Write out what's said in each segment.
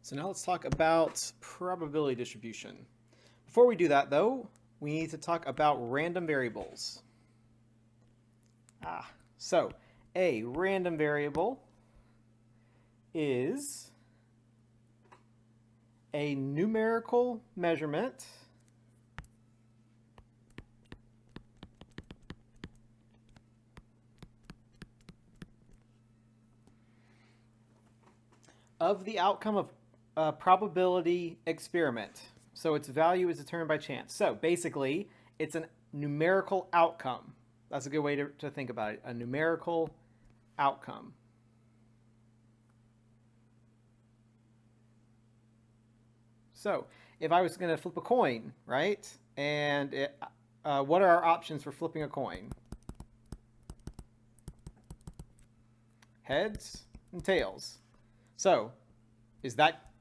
So now let's talk about probability distribution. Before we do that, though, we need to talk about random variables. So a random variable is a numerical measurement of the outcome of a probability experiment. So its value is determined by chance. So basically, it's a numerical outcome. That's a good way to think about it. A numerical outcome. So if I was going to flip a coin, right? And what are our options for flipping a coin? Heads and tails. So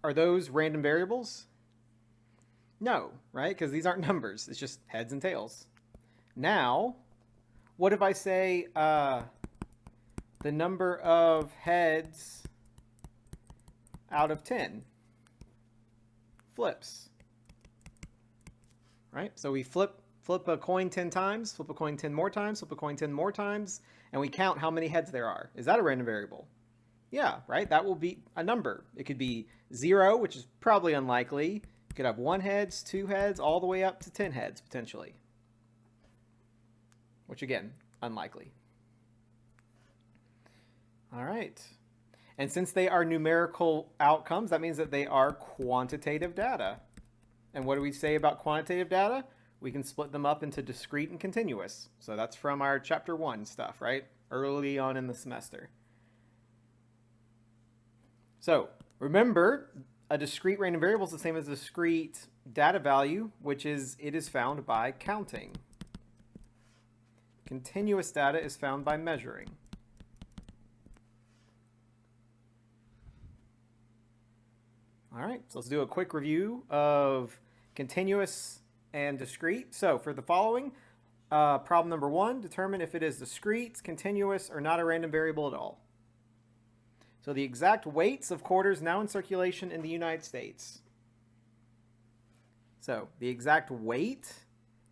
are those random variables? No, right? Because these aren't numbers. It's just heads and tails. Now, what if I say the number of heads out of 10 flips? Right? So we flip a coin 10 times, flip a coin 10 more times, flip a coin 10 more times, and we count how many heads there are. Is that a random variable? Yeah, right? That will be a number. It could be 0, which is probably unlikely. You could have 1 heads, 2 heads, all the way up to 10 heads, potentially. Which, again, unlikely. All right. And since they are numerical outcomes, that means that they are quantitative data. And what do we say about quantitative data? We can split them up into discrete and continuous. So that's from our chapter 1 stuff, right? Early on in the semester. So remember, a discrete random variable is the same as a discrete data value, which is it is found by counting. Continuous data is found by measuring. All right, so let's do a quick review of continuous and discrete. So for the following, problem number 1, determine if it is discrete, continuous, or not a random variable at all. So the exact weights of quarters now in circulation in the United States. So the exact weight,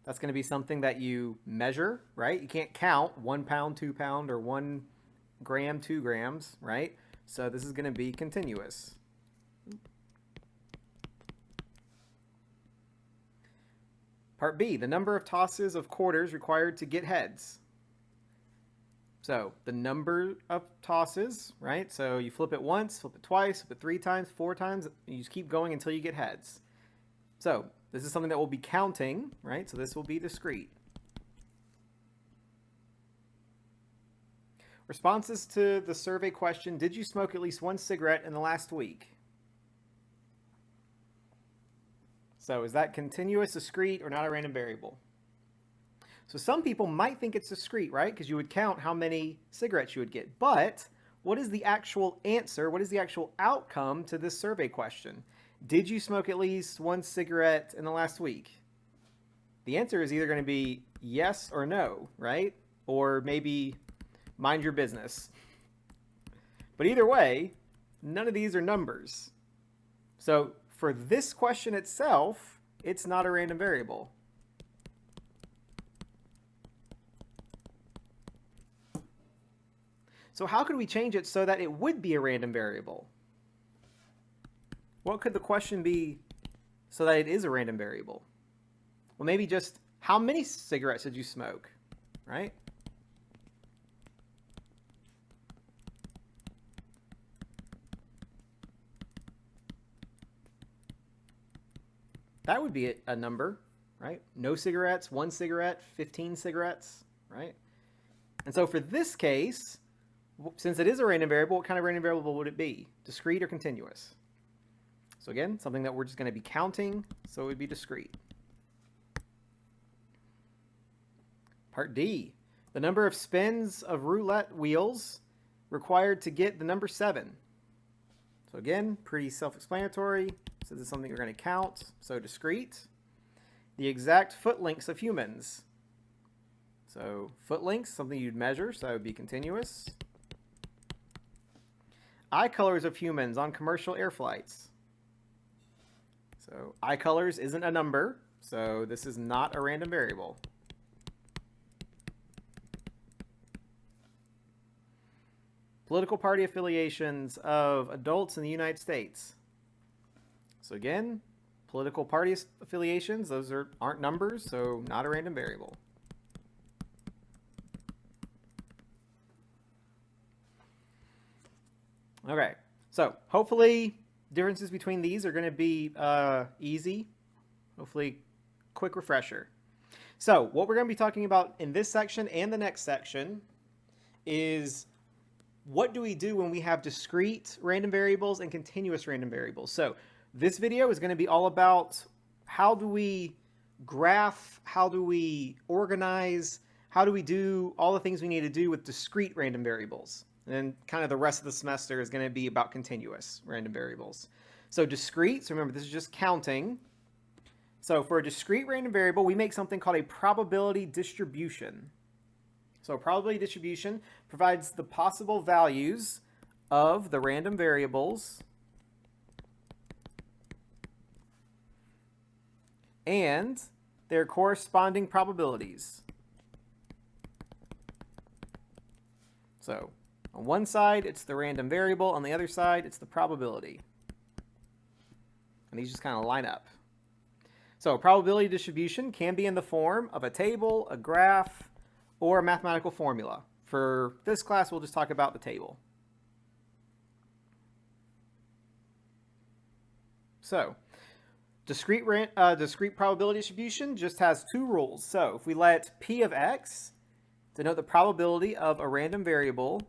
that's going to be something that you measure, right? You can't count 1 pound, 2 pound, or 1 gram, 2 grams, right? So this is going to be continuous. Part B, the number of tosses of quarters required to get heads. So the number of tosses, right? So you flip it once, flip it twice, flip it 3 times, 4 times. You just keep going until you get heads. So this is something that we'll be counting, right? So this will be discrete. Responses to the survey question, did you smoke at least 1 cigarette in the last week? So is that continuous, discrete, or not a random variable? So some people might think it's discrete, right? Because you would count how many cigarettes you would get. But what is the actual answer? What is the actual outcome to this survey question? Did you smoke at least 1 cigarette in the last week? The answer is either going to be yes or no, right? Or maybe mind your business. But either way, none of these are numbers. So for this question itself, it's not a random variable. So how could we change it so that it would be a random variable? What could the question be so that it is a random variable? Well, maybe just how many cigarettes did you smoke, right? That would be a number, right? No cigarettes, 1 cigarette, 15 cigarettes, right? And so for this case, since it is a random variable, what kind of random variable would it be? Discrete or continuous? So again, something that we're just going to be counting, so it would be discrete. Part D, the number of spins of roulette wheels required to get the number 7. So again, pretty self-explanatory. So this is something we're going to count, so discrete. The exact foot lengths of humans. So foot lengths, something you'd measure, so that would be continuous. Eye colors of humans on commercial air flights. So eye colors isn't a number, so this is not a random variable. Political party affiliations of adults in the United States. So again, political party affiliations, those aren't numbers, so not a random variable. Okay, so hopefully differences between these are going to be easy. Hopefully, quick refresher. So what we're going to be talking about in this section and the next section is what do we do when we have discrete random variables and continuous random variables. So this video is going to be all about how do we graph, how do we organize, how do we do all the things we need to do with discrete random variables. And then kind of the rest of the semester is going to be about continuous random variables. So discrete, so remember this is just counting. So for a discrete random variable, we make something called a probability distribution. So a probability distribution provides the possible values of the random variables and their corresponding probabilities. So on one side, it's the random variable. On the other side, it's the probability. And these just kind of line up. So a probability distribution can be in the form of a table, a graph, or a mathematical formula. For this class, we'll just talk about the table. So discrete probability distribution just has two rules. So if we let P of x denote the probability of a random variable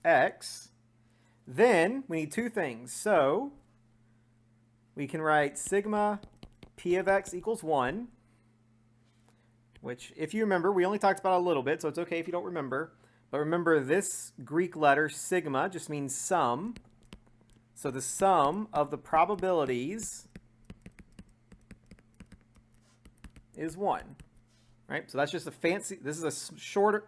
x, then we need two things. So we can write sigma P of x equals 1, which, if you remember, we only talked about a little bit, so it's okay if you don't remember. But remember, this Greek letter, sigma, just means sum. So the sum of the probabilities is 1. Right? So that's just a fancy, this is a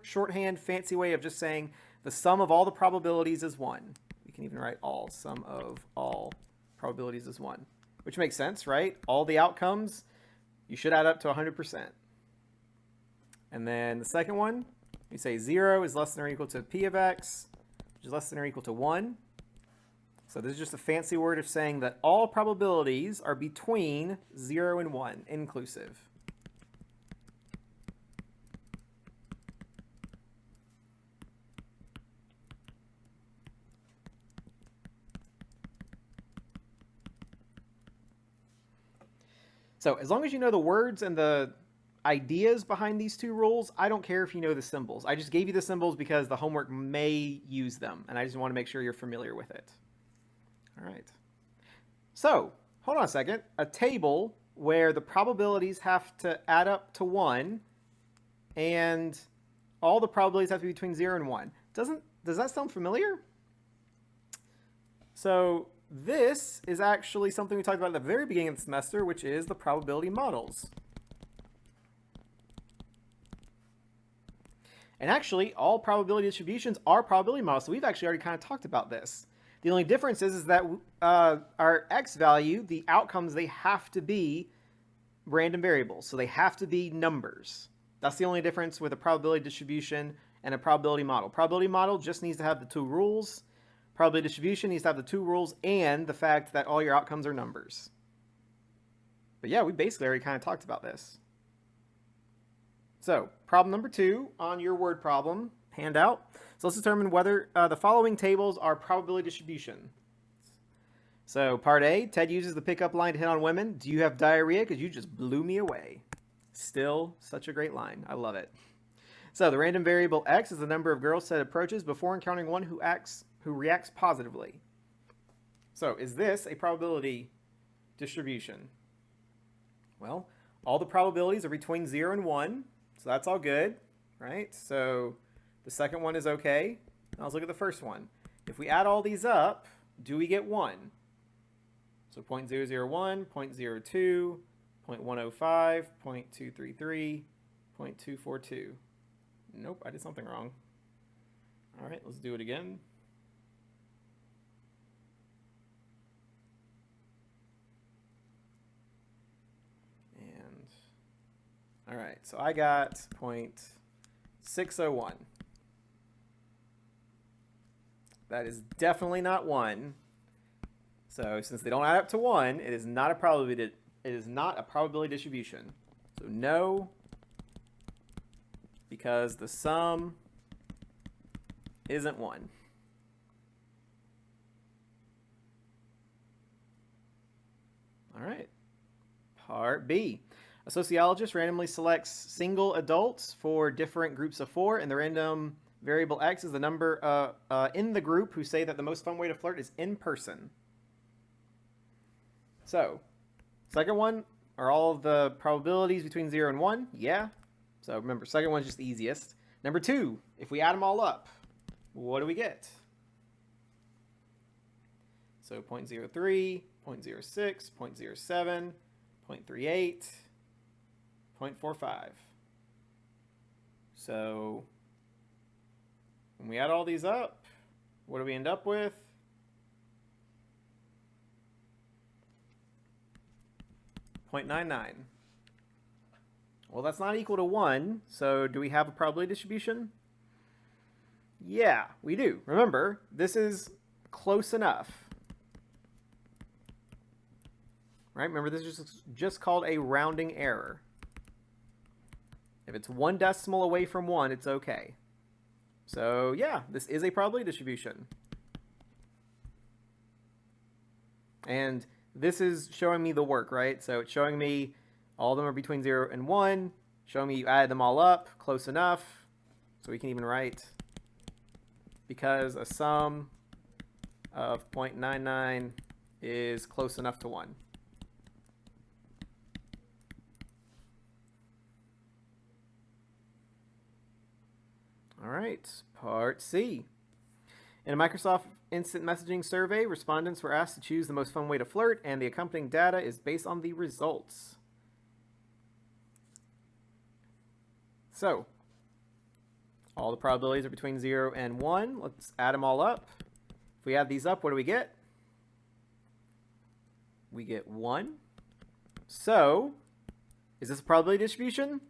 shorthand, fancy way of just saying the sum of all the probabilities is 1. We can even write all, sum of all probabilities is 1. Which makes sense, right? All the outcomes, you should add up to 100%. And then the second one, we say 0 is less than or equal to P of x, which is less than or equal to 1. So this is just a fancy word of saying that all probabilities are between 0 and 1, inclusive. So as long as you know the words and the ideas behind these two rules, I don't care if you know the symbols. I just gave you the symbols because the homework may use them, and I just want to make sure you're familiar with it. All right. So hold on a second. A table where the probabilities have to add up to 1 and all the probabilities have to be between 0 and 1. Does that sound familiar? So this is actually something we talked about at the very beginning of the semester, which is the probability models. And actually, all probability distributions are probability models, so we've actually already kind of talked about this. The only difference is that our x value, the outcomes, they have to be random variables. So they have to be numbers. That's the only difference with a probability distribution and a probability model. Probability model just needs to have the two rules. Probability distribution needs to have the two rules and the fact that all your outcomes are numbers. But yeah, we basically already kind of talked about this. So problem number 2 on your word problem handout. So let's determine whether the following tables are probability distribution. So part A, Ted uses the pickup line to hit on women. Do you have diarrhea? Because you just blew me away. Still such a great line. I love it. So the random variable x is the number of girls Ted approaches before encountering one who reacts positively. So is this a probability distribution? Well, all the probabilities are between 0 and 1, so that's all good, right? So the second one is okay. Now let's look at the first one. If we add all these up, do we get 1? So 0.001, 0.02, 0.105, 0.233, 0.242. Nope, I did something wrong. All right, let's do it again. All right, so I got 0.601. That is definitely not 1. So since they don't add up to 1, it is not a probability. It is not a probability distribution. So no, because the sum isn't 1. All right. Part B. A sociologist randomly selects single adults for different groups of 4, and the random variable X is the number in the group who say that the most fun way to flirt is in person. So, second one, are all of the probabilities between 0 and 1? Yeah. So remember, second one's just the easiest. Number 2, if we add them all up, what do we get? So 0.03, 0.06, 0.07, 0.38, 0.45. So when we add all these up, what do we end up with? .99. Well, that's not equal to 1, so do we have a probability distribution? Yeah, we do. Remember, this is close enough. Right? Remember, this is just called a rounding error. If it's 1 decimal away from 1, it's okay. So yeah, this is a probability distribution. And this is showing me the work, right? So it's showing me all of them are between 0 and 1, showing me you added them all up, close enough. So we can even write, because a sum of 0.99 is close enough to 1. All right, part C. In a Microsoft Instant Messaging survey, respondents were asked to choose the most fun way to flirt, and the accompanying data is based on the results. So, all the probabilities are between 0 and 1. Let's add them all up. If we add these up, what do we get? We get 1. So, is this a probability distribution?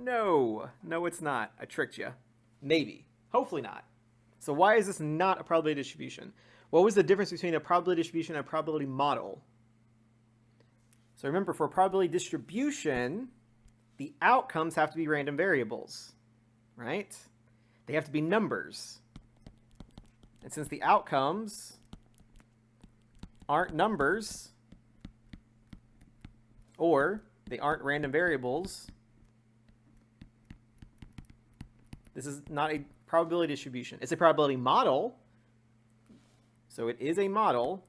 No, it's not. I tricked you. Maybe. Hopefully not. So why is this not a probability distribution? What was the difference between a probability distribution and a probability model? So remember, for a probability distribution, the outcomes have to be random variables, right? They have to be numbers. And since the outcomes aren't numbers, or they aren't random variables, this is not a probability distribution. It's a probability model. So it is a model,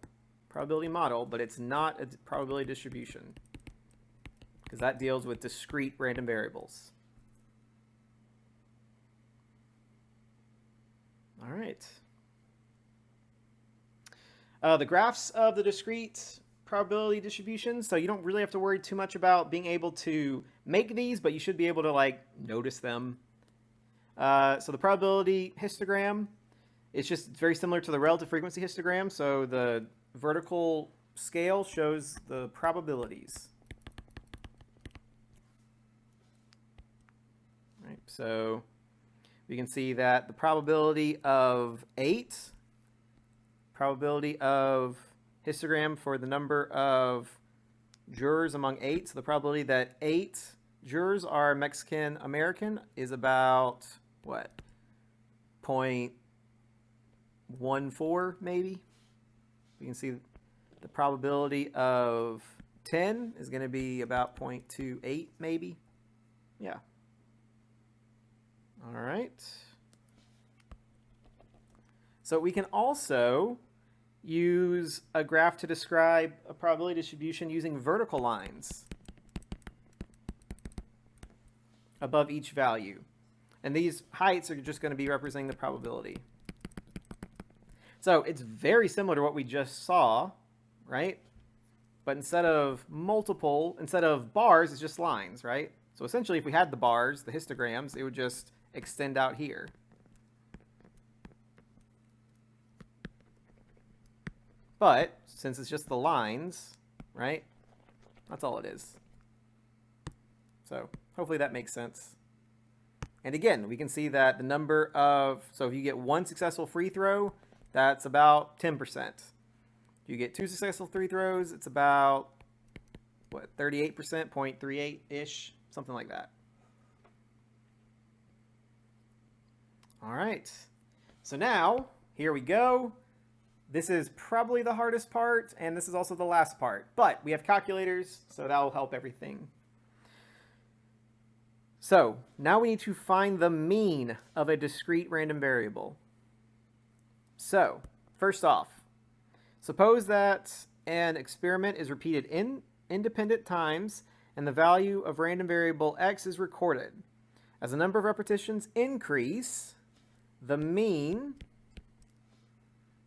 probability model, but it's not a probability distribution because that deals with discrete random variables. All right. The graphs of the discrete probability distributions. So you don't really have to worry too much about being able to make these, but you should be able to like notice them. So the probability histogram, it's just very similar to the relative frequency histogram. So the vertical scale shows the probabilities. Right, so we can see that the probability of 8, probability of histogram for the number of jurors among 8, so the probability that 8 jurors are Mexican American is about what, 0.14 maybe. You can see the probability of 10 is going to be about 0.28 maybe. Yeah. All right. So we can also use a graph to describe a probability distribution using vertical lines above each value. And these heights are just going to be representing the probability. So it's very similar to what we just saw, right? But instead of bars, it's just lines, right? So essentially, if we had the bars, the histograms, it would just extend out here. But since it's just the lines, right? That's all it is. So hopefully that makes sense. And again, we can see that the number of, so if you get one successful free throw, that's about 10%. If you get two successful free throws, it's about, what, 38%, 0.38-ish, something like that. All right. So now, here we go. This is probably the hardest part, and this is also the last part. But we have calculators, so that will help everything. So now we need to find the mean of a discrete random variable. So first off, suppose that an experiment is repeated independent times and the value of random variable x is recorded. As the number of repetitions increase, the mean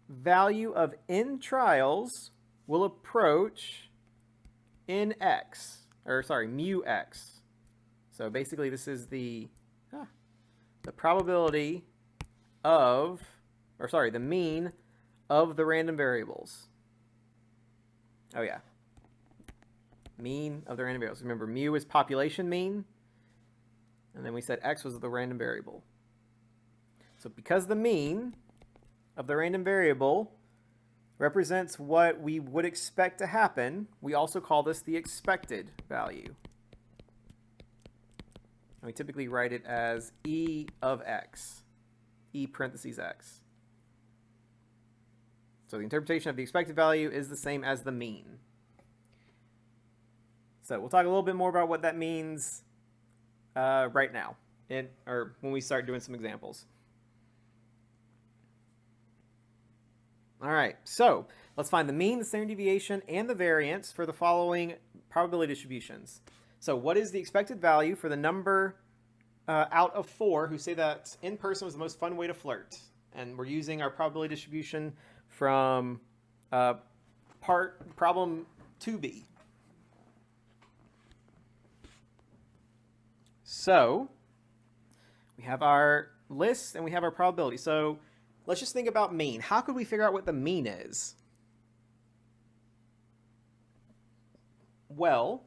value of n trials will approach mu x. So basically this is the probability of, the mean of the random variables. Oh yeah. Mean of the random variables. Remember, mu is population mean, and then we said x was the random variable. So because the mean of the random variable represents what we would expect to happen, we also call this the expected value. And we typically write it as E of x, E parentheses x. So the interpretation of the expected value is the same as the mean. So we'll talk a little bit more about what that means right now, or when we start doing some examples. All right, so let's find the mean, the standard deviation, and the variance for the following probability distributions. So what is the expected value for the number out of 4 who say that in person was the most fun way to flirt? And we're using our probability distribution from problem 2b. So we have our list and we have our probability. So let's just think about mean. How could we figure out what the mean is? Well,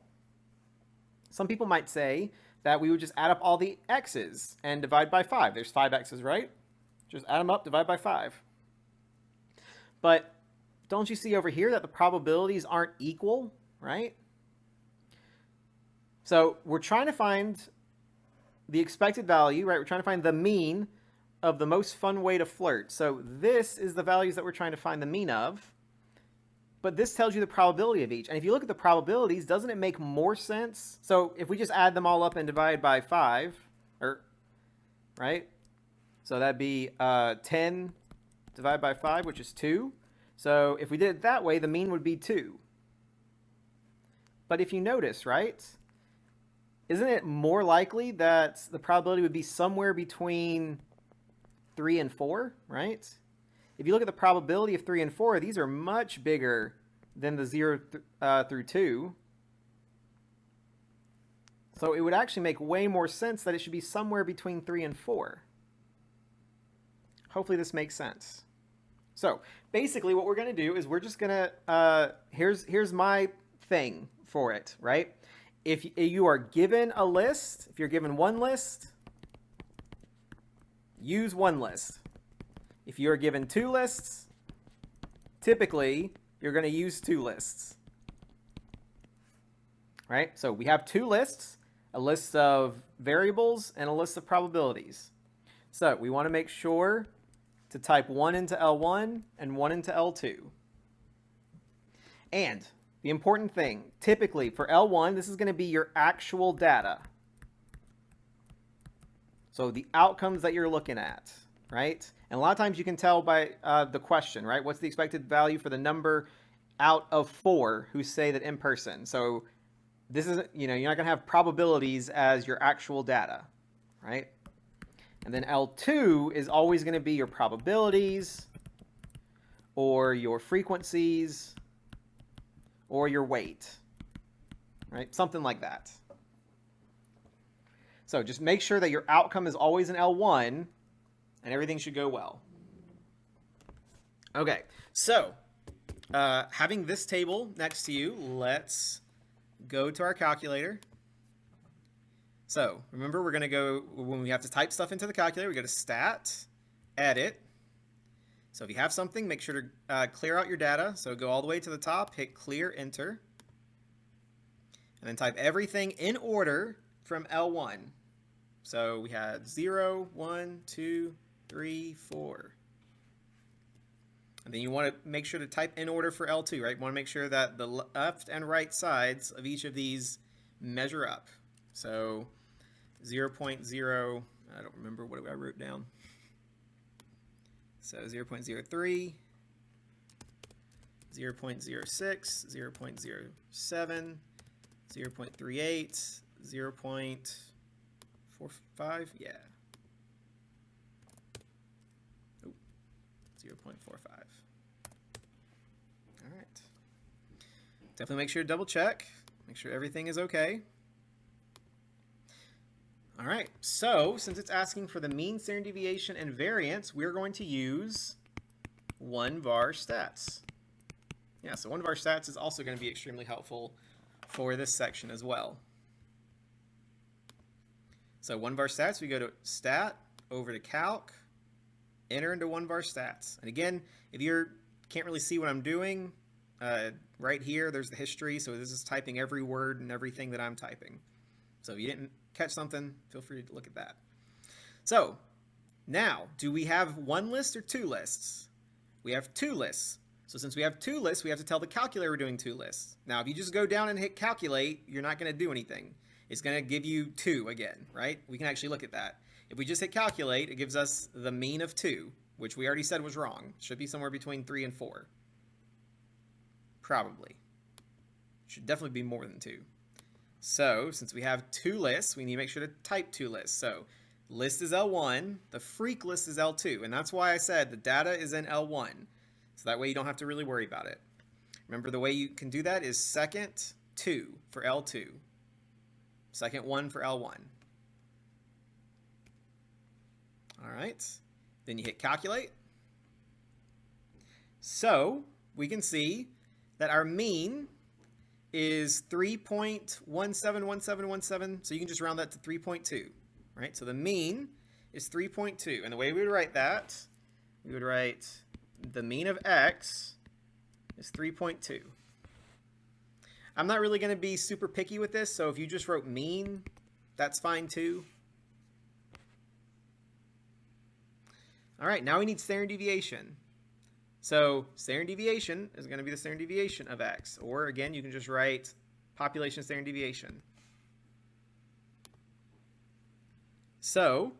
some people might say that we would just add up all the x's and divide by 5. There's 5 x's, right? Just add them up, divide by 5. But don't you see over here that the probabilities aren't equal, right? So we're trying to find the expected value, right? We're trying to find the mean of the most fun way to flirt. So this is the values that we're trying to find the mean of. But this tells you the probability of each. And if you look at the probabilities, doesn't it make more sense? So if we just add them all up and divide by 5, right? So that'd be 10 divided by 5, which is 2. So if we did it that way, the mean would be 2. But if you notice, right? Isn't it more likely that the probability would be somewhere between 3 and 4, right? If you look at the probability of 3 and 4, these are much bigger than the 0 through 2. So it would actually make way more sense that it should be somewhere between 3 and 4. Hopefully this makes sense. So basically what we're going to do is we're just going to, here's my thing for it, right? If you are given a list, if you're given one list, use one list. If you're given 2 lists, typically you're going to use 2 lists. Right? So we have 2 lists, a list of variables and a list of probabilities. So we want to make sure to type 1 into L1 and 1 into L2. And the important thing, typically for L1, this is going to be your actual data. So the outcomes that you're looking at, right? And a lot of times you can tell by the question, right? What's the expected value for the number out of 4 who say that in person? So this is, you're not going to have probabilities as your actual data, right? And then L2 is always going to be your probabilities or your frequencies or your weight, right? Something like that. So just make sure that your outcome is always an L1 and everything should go well. Okay, so having this table next to you, let's go to our calculator. So remember, we're going to go, when we have to type stuff into the calculator, we go to Stat, Edit. So if you have something, make sure to clear out your data. So go all the way to the top, hit Clear, Enter. And then type everything in order from L1. So we had 0, 1, 2, 3, 4. And then you want to make sure to type in order for L2, right? You want to make sure that the left and right sides of each of these measure up. So 0.0, I don't remember what I wrote down. So 0.03, 0.06, 0.07, 0.38, 0.45, yeah. Oh, 0.45. All right. Definitely make sure to double check. Make sure everything is okay. All right, so since it's asking for the mean, standard deviation, and variance, we're going to use 1var stats. Yeah, so 1var stats is also going to be extremely helpful for this section as well. So 1var stats, we go to Stat, over to Calc, enter into 1var stats. And again, if you can't really see what I'm doing, right here, there's the history. So this is typing every word and everything that I'm typing. So if you didn't catch something, feel free to look at that. So now, do we have one list or two lists? We have two lists. So since we have two lists, we have to tell the calculator we're doing two lists. Now, if you just go down and hit calculate, you're not going to do anything. It's going to give you 2 again, right? We can actually look at that. If we just hit calculate, it gives us the mean of 2, which we already said was wrong. It should be somewhere between 3 and 4. Probably. Should definitely be more than 2. So since we have two lists, we need to make sure to type two lists. So list is L1, the freak list is L2, and that's why I said the data is in L1. So that way you don't have to really worry about it. Remember, the way you can do that is second 2 for L2, second 1 for L1. All right, then you hit calculate. So we can see that our mean is 3.171717, so you can just round that to 3.2, right? So the mean is 3.2, and the way we would write that, we would write the mean of x is 3.2. I'm not really going to be super picky with this, so if you just wrote mean, that's fine too. All right, now we need standard deviation. So standard deviation is going to be the standard deviation of x. Or again, you can just write population standard deviation. So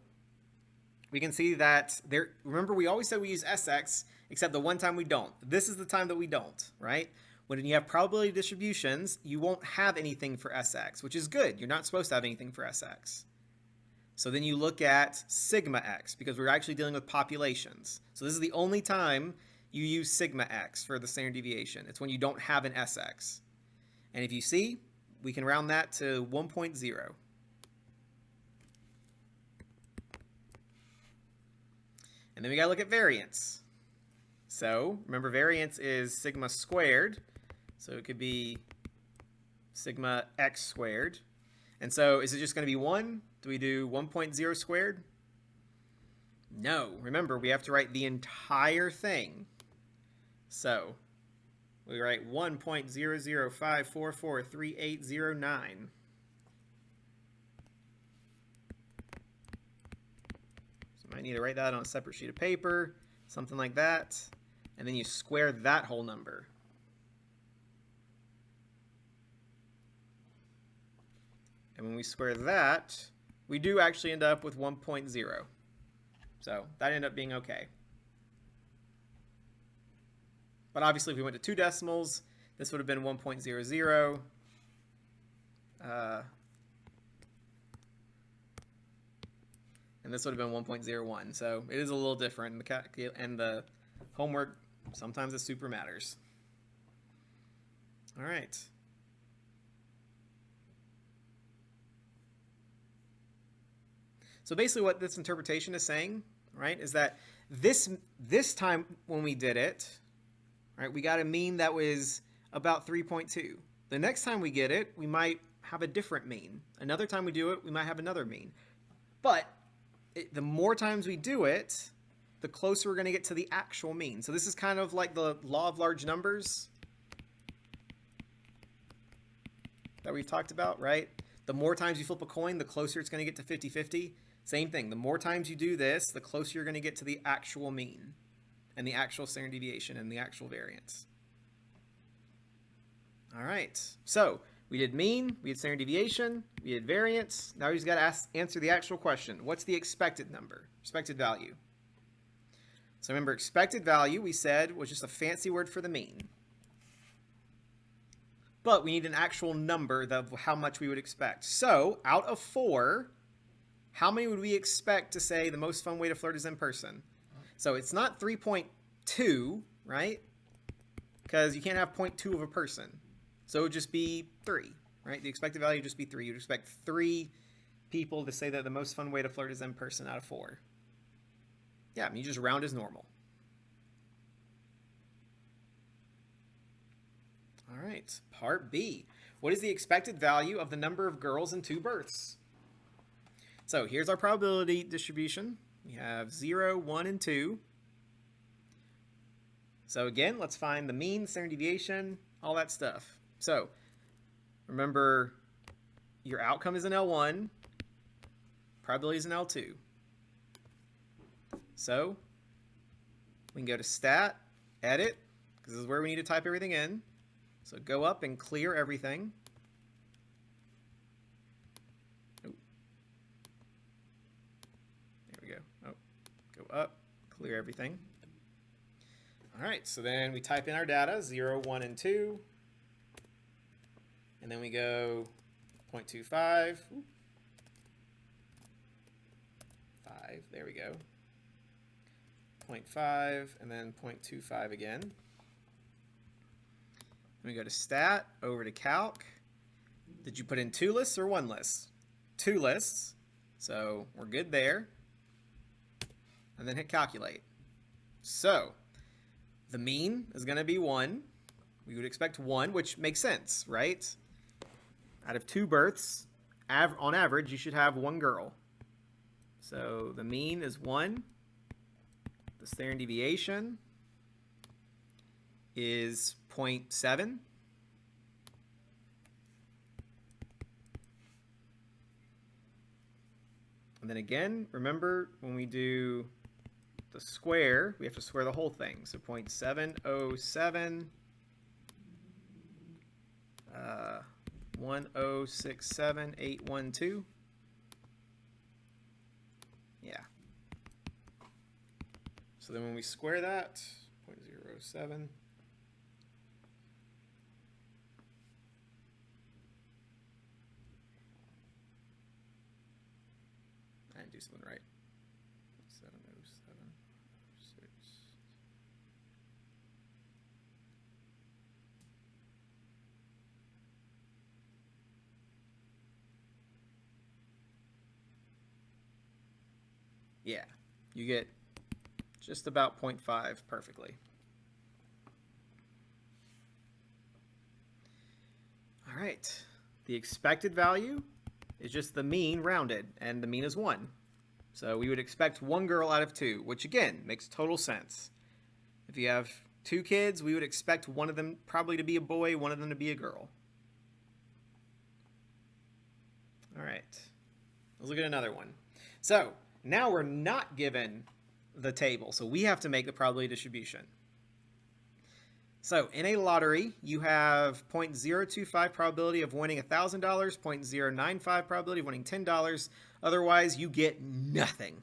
we can see that there, remember we always said we use SX, except the one time we don't. This is the time that we don't, right? When you have probability distributions, you won't have anything for SX, which is good. You're not supposed to have anything for SX. So then you look at sigma x, because we're actually dealing with populations. So this is the only time you use sigma x for the standard deviation. It's when you don't have an SX. And if you see, we can round that to 1.0. And then we gotta look at variance. So remember, variance is sigma squared. So it could be sigma x squared. And so is it just gonna be 1? Do we do 1.0 squared? No, remember, we have to write the entire thing. So we write 1.00544389. So I might need to write that on a separate sheet of paper, something like that. And then you square that whole number. And when we square that, we do actually end up with 1.0. So that ended up being okay. But obviously, if we went to 2 decimals, this would have been 1.00. And this would have been 1.01. So it is a little different. And the homework, sometimes it super matters. All right. So basically what this interpretation is saying, right, is that this time when we did it, right, we got a mean that was about 3.2. The next time we get it, we might have a different mean. Another time we do it, we might have another mean. But the more times we do it, the closer we're going to get to the actual mean. So this is kind of like the law of large numbers that we've talked about, right? The more times you flip a coin, the closer it's going to get to 50-50. Same thing. The more times you do this, the closer you're going to get to the actual mean and the actual standard deviation and the actual variance. All right. So we did mean, we did standard deviation, we did variance. Now we just got to answer the actual question. What's the expected number, expected value? So remember, expected value, we said, was just a fancy word for the mean. But we need an actual number of how much we would expect. So out of 4, how many would we expect to say the most fun way to flirt is in person? So it's not 3.2, right? Because you can't have 0.2 of a person. So it would just be 3, right? The expected value would just be 3. You'd expect 3 people to say that the most fun way to flirt is in person out of 4. Yeah, I mean, you just round as normal. All right, part B. What is the expected value of the number of girls in 2 births? So here's our probability distribution. We have 0, 1, and 2. So again, let's find the mean, standard deviation, all that stuff. So remember, your outcome is an L1, probability is an L2. So we can go to Stat, Edit, because this is where we need to type everything in. So go up and clear everything. Oh. There we go. Oh, go up, clear everything. All right, so then we type in our data, 0, 1, and 2. And then we go 0.25. 5, there we go. 0.5, and then 0.25 again. Then we go to Stat, over to Calc. Did you put in 2 lists or 1 list? 2 lists, so we're good there. And then hit Calculate. So the mean is going to be 1. We would expect 1, which makes sense, right? Out of 2 births, on average, you should have 1 girl. So the mean is 1. The standard deviation is 0.7. And then again, remember when we do the square, we have to square the whole thing. So 0.707 1067812. Yeah. So then when we square that, 0.07. I didn't do something right. 707.6. Yeah, you get just about 0.5 perfectly. All right, the expected value is just the mean rounded, and the mean is 1. So we would expect 1 girl out of 2, which again makes total sense. If you have 2 kids, we would expect one of them probably to be a boy, one of them to be a girl. All right, let's look at another one. So now we're not given the table, so we have to make the probability distribution. So in a lottery, you have 0.025 probability of winning $1,000, 0.095 probability of winning $10. Otherwise, you get nothing.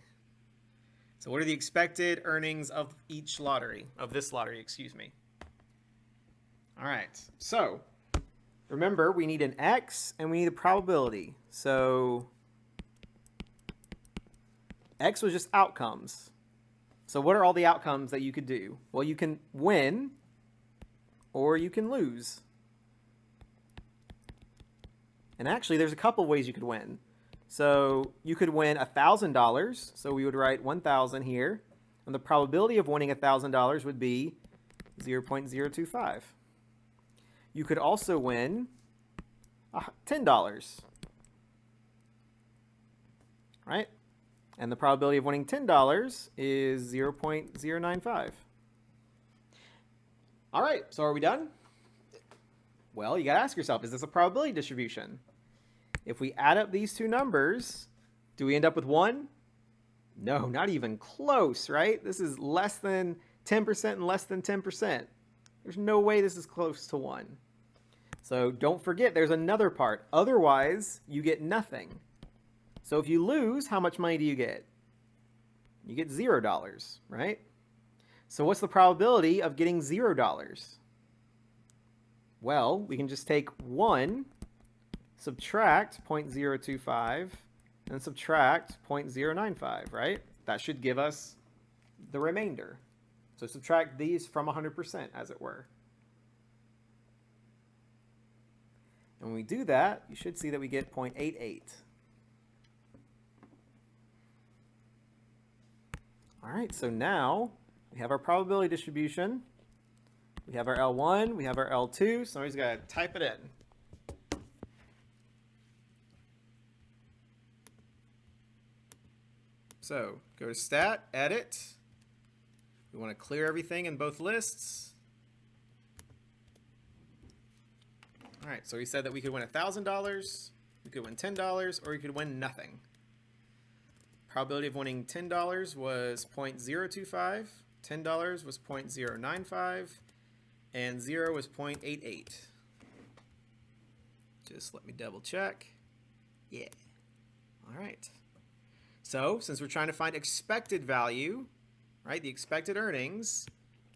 So what are the expected earnings of each lottery, of this lottery, excuse me? All right, so remember, we need an X and we need a probability. So X was just outcomes. So what are all the outcomes that you could do? Well, you can win or you can lose. And actually, there's a couple ways you could win. So you could win $1,000. So we would write 1,000 here. And the probability of winning $1,000 would be 0.025. you could also win $10, right? And the probability of winning $10 is 0.095. All right, so are we done? Well, you got to ask yourself, is this a probability distribution? If we add up these two numbers, do we end up with 1? No, not even close, right? This is less than 10% and less than 10%. There's no way this is close to 1. So don't forget, there's another part. Otherwise, you get nothing. So if you lose, how much money do you get? You get $0, right? So what's the probability of getting $0? Well, we can just take 1, subtract 0.025, and subtract 0.095, right? That should give us the remainder. So subtract these from 100%, as it were. And when we do that, you should see that we get 0.88. All right, so now we have our probability distribution. We have our L1, we have our L2, so we just gotta type it in. So go to Stat, Edit. We want to clear everything in both lists. All right, so we said that we could win $1,000, we could win $10, or we could win nothing. Probability of winning $10 was 0.025, $10 was 0.095, and 0 was 0.88. Just let me double check. Yeah. All right. So since we're trying to find expected value, right, the expected earnings,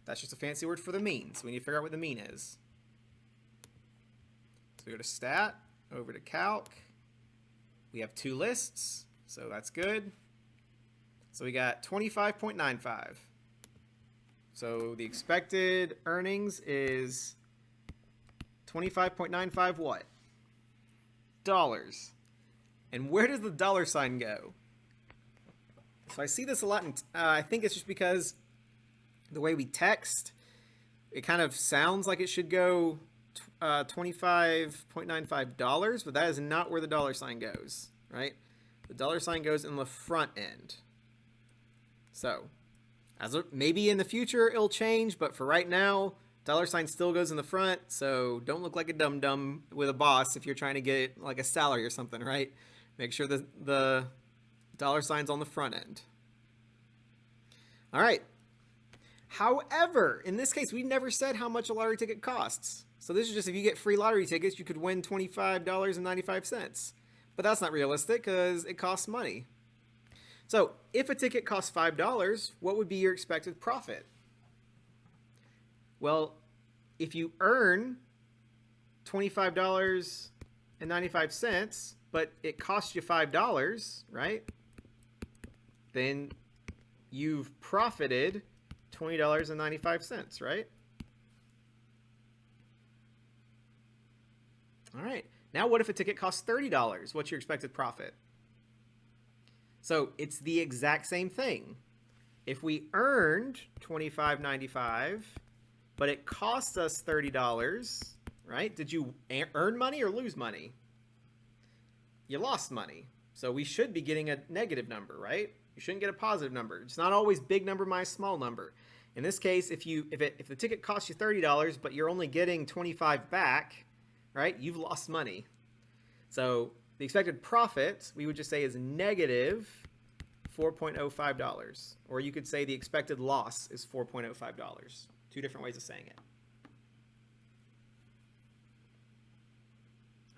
that's just a fancy word for the mean. So we need to figure out what the mean is. So we go to Stat, over to Calc. We have two lists, so that's good. So we got 25.95. So the expected earnings is 25.95 what? Dollars. And where does the dollar sign go? So I see this a lot, and I think it's just because the way we text, it kind of sounds like it should go $25.95, but that is not where the dollar sign goes, right? The dollar sign goes in the front end. So maybe in the future it'll change, but for right now, dollar sign still goes in the front, so don't look like a dum-dum with a boss if you're trying to get like a salary or something, right? Make sure the dollar sign's on the front end. All right. However, in this case, we never said how much a lottery ticket costs. So this is just if you get free lottery tickets, you could win $25.95. But that's not realistic because it costs money. So if a ticket costs $5, what would be your expected profit? Well, if you earn $25.95, but it costs you $5, right? Then you've profited $20.95, right? All right. Now what if a ticket costs $30? What's your expected profit? So it's the exact same thing. If we earned $25.95, but it cost us $30, right? Did you earn money or lose money? You lost money. So we should be getting a negative number, right? You shouldn't get a positive number. It's not always big number minus small number. In this case, if the ticket costs you $30, but you're only getting $25 back, right? You've lost money. So the expected profit, we would just say, is negative $4.05. Or you could say the expected loss is $4.05. Two different ways of saying it.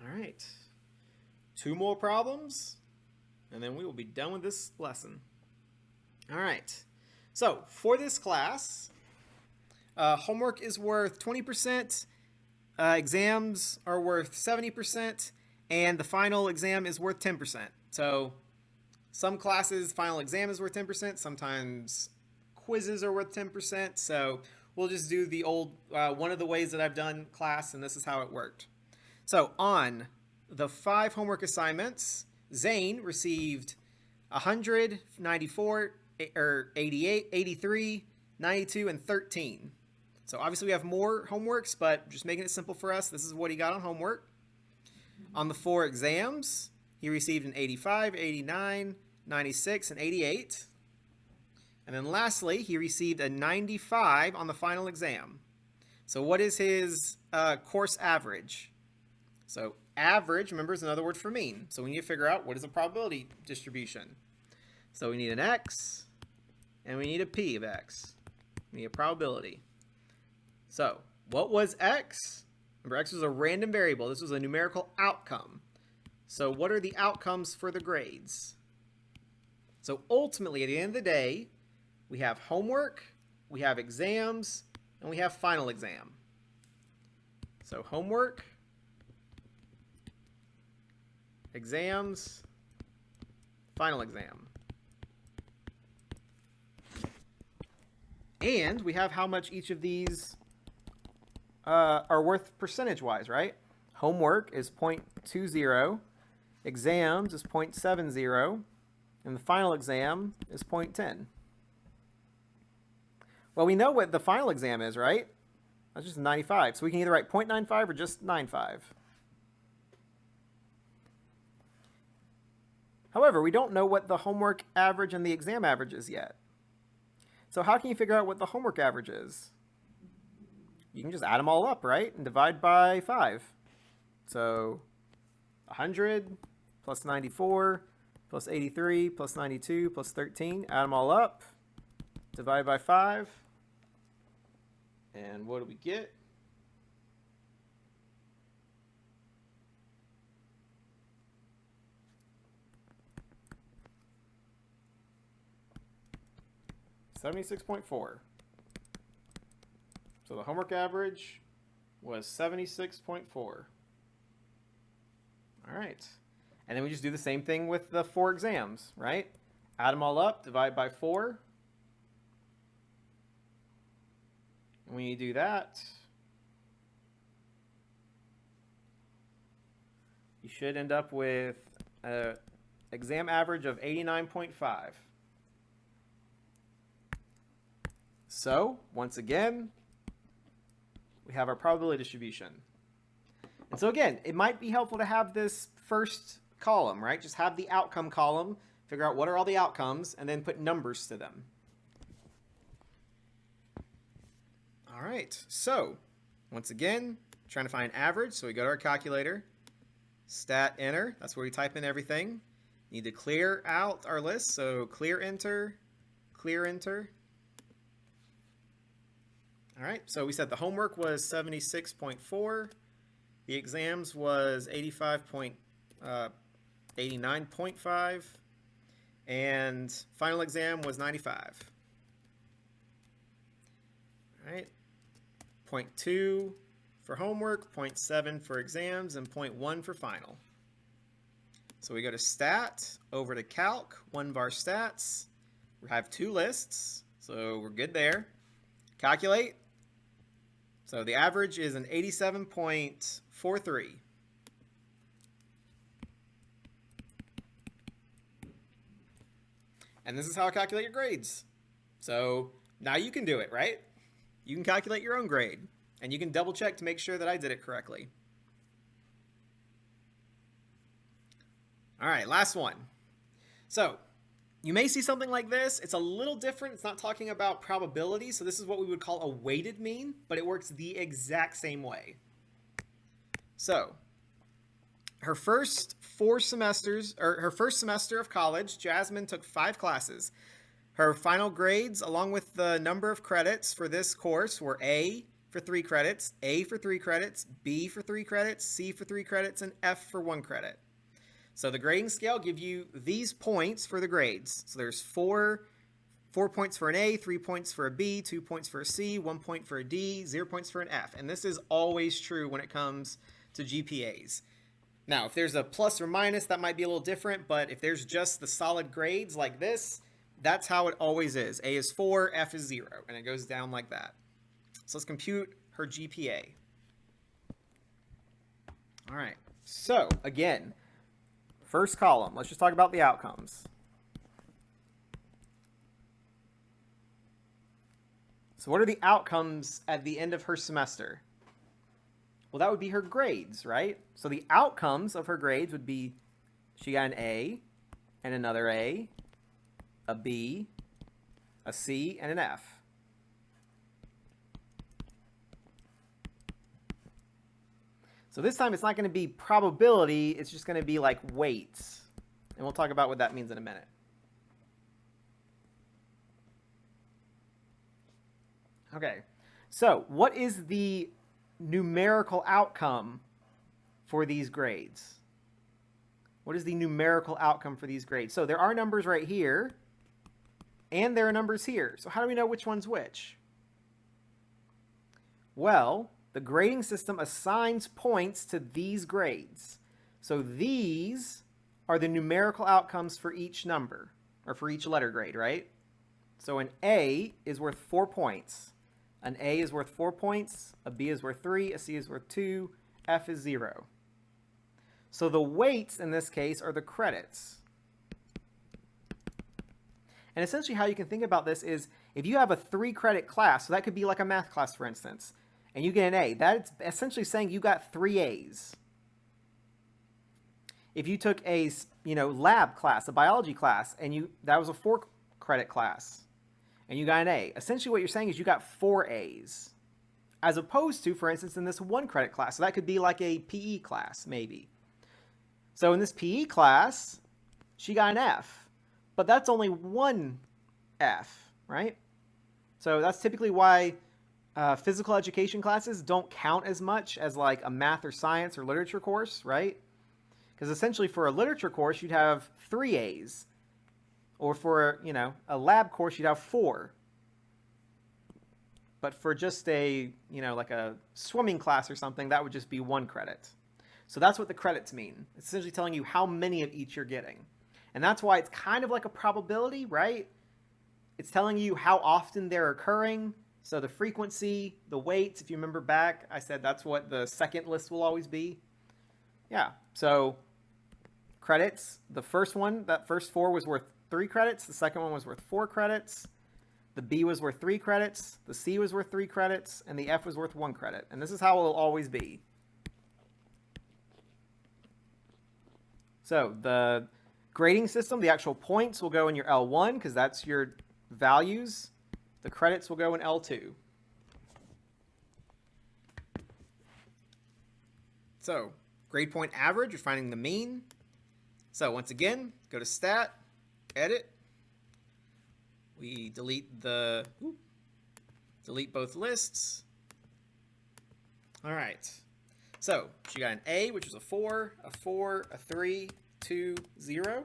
All right. 2 more problems, and then we will be done with this lesson. All right. So for this class, homework is worth 20%, exams are worth 70%, and the final exam is worth 10%. So some classes, final exam is worth 10%. Sometimes quizzes are worth 10%. So we'll just do the old, one of the ways that I've done class, and this is how it worked. So on the 5 homework assignments, Zane received 100, 94, or 88, 83, 92, and 13. So obviously we have more homeworks, but just making it simple for us, this is what he got on homework. On the 4 exams, he received an 85, 89, 96, and 88. And then lastly, he received a 95 on the final exam. So what is his course average? So average, remember, is another word for mean. So we need to figure out what is a probability distribution. So we need an x, and we need a p of x. We need a probability. So what was x? Remember, x was a random variable. This was a numerical outcome. So what are the outcomes for the grades? So ultimately, at the end of the day, we have homework, we have exams, and we have final exam. So homework, exams, final exam. And we have how much each of these are worth percentage-wise, right? Homework is 0.20, exams is 0.70, and the final exam is 0.10. Well, we know what the final exam is, right? That's just 95. So we can either write 0.95 or just 95. However, we don't know what the homework average and the exam average is yet. So how can you figure out what the homework average is? You can just add them all up, right? And divide by 5. So 100 plus 94 plus 83 plus 92 plus 13. Add them all up. Divide by 5. And what do we get? $76.4. So the homework average was 76.4. All right. And then we just do the same thing with the 4 exams, right? Add them all up, divide by 4. And when you do that, you should end up with an exam average of 89.5. So, once again, we have our probability distribution. And so again, it might be helpful to have this first column, right? Just have the outcome column, figure out what are all the outcomes, and then put numbers to them. All right, so once again, trying to find average, so we go to our calculator, stat enter, that's where we type in everything. Need to clear out our list, so clear enter, clear enter. All right, so we said the homework was 76.4, the exams was 89.5, and final exam was 95. All right, 0.2 for homework, 0.7 for exams, and 0.1 for final. So we go to stat, over to calc, 1var stats. We have 2 lists, so we're good there. Calculate. So the average is an 87.43. And this is how I calculate your grades. So now you can do it, right? You can calculate your own grade, and you can double check to make sure that I did it correctly. All right, last one. So you may see something like this. It's a little different. It's not talking about probability. So this is what we would call a weighted mean, but it works the exact same way. So her first 4 semesters, or her first semester of college, Jasmine took 5 classes. Her final grades, along with the number of credits for this course, were A for 3 credits, A for 3 credits, B for 3 credits, C for 3 credits, and F for 1 credit. So the grading scale gives you these points for the grades. So there's 4 points for an A, 3 points for a B, 2 points for a C, 1 point for a D, 0 points for an F. And this is always true when it comes to GPAs. Now, if there's a plus or minus, that might be a little different, but if there's just the solid grades like this, that's how it always is. A is 4, F is 0, and it goes down like that. So let's compute her GPA. All right, so again, first column, let's just talk about the outcomes. So what are the outcomes at the end of her semester? Well, that would be her grades, right? So the outcomes of her grades would be she got an A and another A, a B, a C, and an F. So this time it's not going to be probability, it's just going to be like weights. And we'll talk about what that means in a minute. Okay, so what is the numerical outcome for these grades? What is the numerical outcome for these grades? So there are numbers right here, and there are numbers here. So how do we know which one's which? Well, the grading system assigns points to these grades. So these are the numerical outcomes for each number, or for each letter grade, right? So an A is worth 4 points. An A is worth 4 points, a B is worth 3, a C is worth 2, F is 0. So the weights in this case are the credits. And essentially how you can think about this is if you have a 3-credit class, so that could be like a math class for instance, and you get an A, that's essentially saying you got 3 A's. If you took a lab class, a biology class, and that was a 4-credit class, and you got an A, essentially what you're saying is you got 4 A's. As opposed to, for instance, in this 1-credit class, so that could be like a PE class, maybe. So in this PE class, she got an F, but that's only 1 F, right? So that's typically why physical education classes don't count as much as like a math or science or literature course, right? Because essentially for a literature course, you'd have 3 A's. Or for, a lab course, you'd have 4. But for just a, like a swimming class or something, that would just be 1 credit. So that's what the credits mean. It's essentially telling you how many of each you're getting. And that's why it's kind of like a probability, right? It's telling you how often they're occurring. So the frequency, the weights, if you remember back, I said that's what the second list will always be. Yeah, so credits, the first one, that first 4 was worth 3 credits. The second one was worth 4 credits. The B was worth 3 credits. The C was worth 3 credits. And the F was worth 1 credit. And this is how it will always be. So the grading system, the actual points will go in your L1 because that's your values. The credits will go in L2. So grade point average, you're finding the mean. So once again, go to Stat, Edit. We delete both lists. All right. So she got an A, which was a 4, a 3, 2, 0.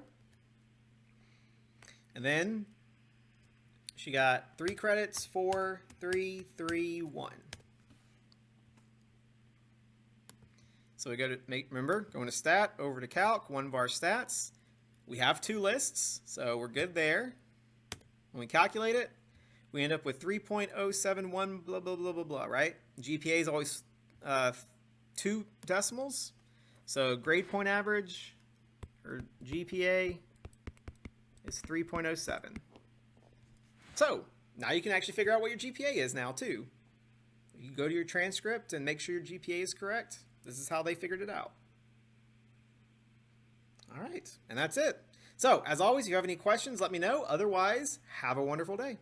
And then she got 3 credits, 4, 3, 3, 1. So we go to remember, going to Stat, over to Calc, 1 var stats. We have 2 lists, so we're good there. When we calculate it, we end up with 3.071 blah, blah, blah, blah, blah, right? GPA is always 2 decimals. So grade point average, or GPA, is 3.07. So now you can actually figure out what your GPA is now too. You go to your transcript and make sure your GPA is correct. This is how they figured it out. All right, and that's it. So as always, if you have any questions, let me know. Otherwise, have a wonderful day.